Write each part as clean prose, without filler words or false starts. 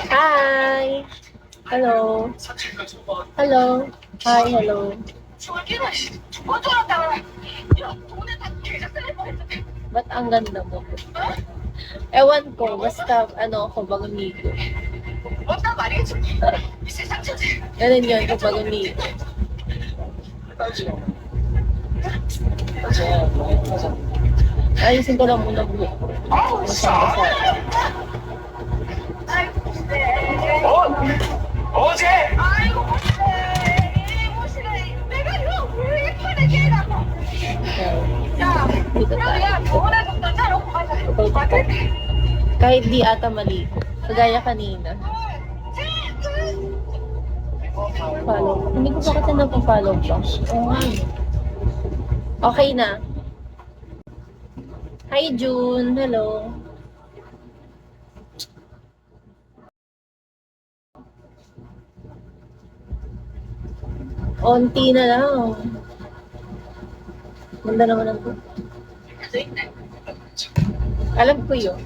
Hi! Hello! Hello! Hi, hello! Ba't ang ganda mo? Ewan ko, basta ano ako bagong ligo. Ganun yun, kung bagong ligo. Ayusin ko lang muna buhok ko. Masang-basa. 어제 Dito tayo. Kahit di ata maligo. Kagaya kanina. Follow. Hindi ko pa kasi nagpa-follow pa. Okay na. Hi June. Hello. Onti na lang. Ganda naman ang book. Alam ko yun.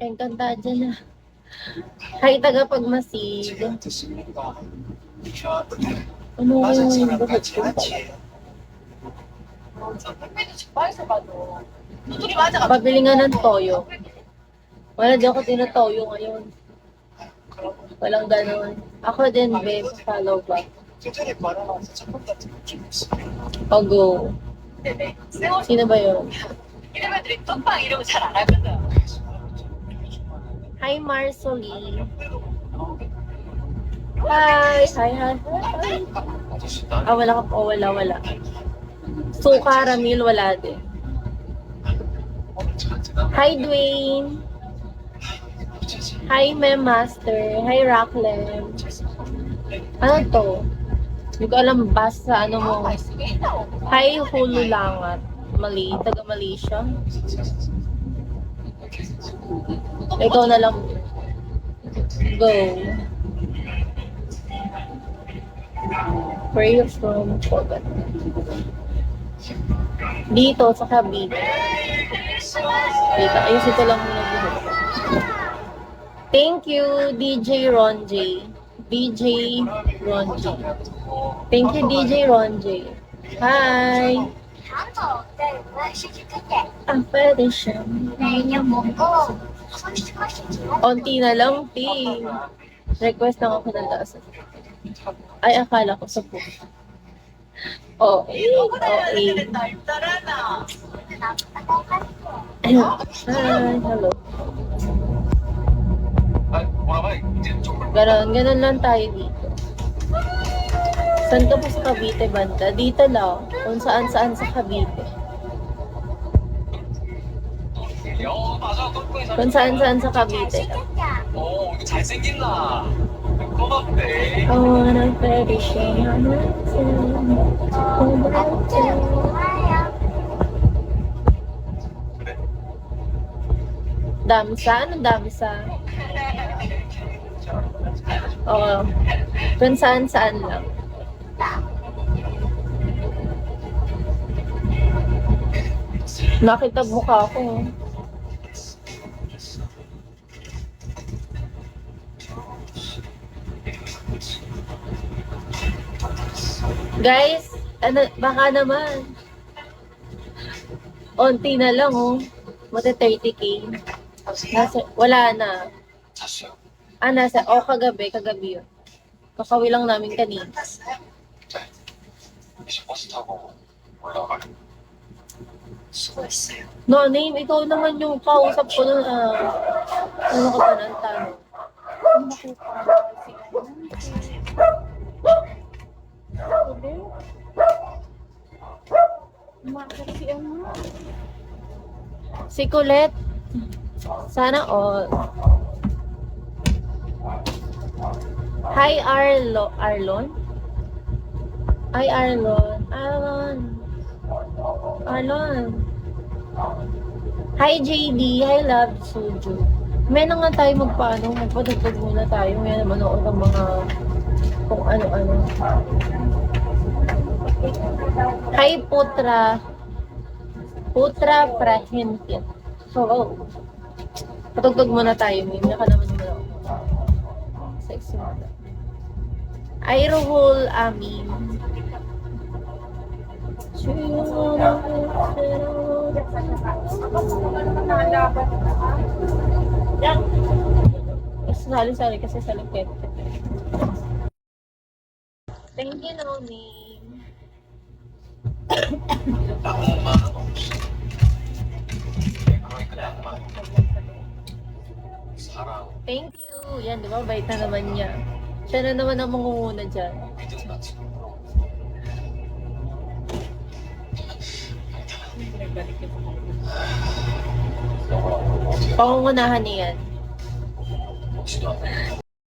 Encantada na. Hi, tagapagmasid. Ano yung buhok ko pala? Pabili nga ng toyo. Wala, di ako tinatoyo ngayon. Walang gano'n. Ako din, babe. Follow ba? O, go. Sino ba yun? Hi, Marceline. Hi, hi, hi, hi. Ah, wala ka po. Wala. Suka, Ramil, wala din. Hi, Dwayne. Hi, Mem Master. Hi, Racklem. Ano to? Hindi ko alam basta ano mo. Hi, Hulu Langat. Mali, taga Malaysia. Ikaw na lang. Go. Where you from? Forgot. Dito, sa Cavite. Dito, ayusin ko lang muna buhok. Thank you, DJ Ron J. DJ Ron J. Thank you, DJ Ron J. Hi! Ah, pwede siya. Onti na lang, P. Request lang ako ng lasa. Ay, akala ko sa po. Oh, Hi, hello. Ganon lang tayo dito. Saan ka po sa Cavite, banda? Dito lang. Kung saan-saan sa Cavite. Kung saan-saan sa Cavite lang. I wanna perish in Damsa? Anong damsa? Oo. Kung saan-saan lang. Nakita mukha ko. Guys, ano, baka naman. Onti na lang, oh. Mata 30K. Wala na. Kagabi yun. Kakawi lang namin kanina. No, name, ikaw naman yung kausap ko nun. Ano ka pa ng tanong? Si Colette. Sana all. Hi, Arlon? Hi, Arlon. Hi, JD. Hi, Love Suju. May na nga tayo magpadagdag muna tayo. May naman ako ng mga kung ano-ano. Hi, Putra. Putra Prahintit. Hello. Patugtog muna tayo, Mim. Naka naman muna ako. Sexy muna. Irohul Amin. Sali-sali kasi sa lipet. Thank you, Nomi. Thank you. Yan, di ba? Bait na naman niya. Siya na naman ang mangunguna dyan. Pangungunahan niyan.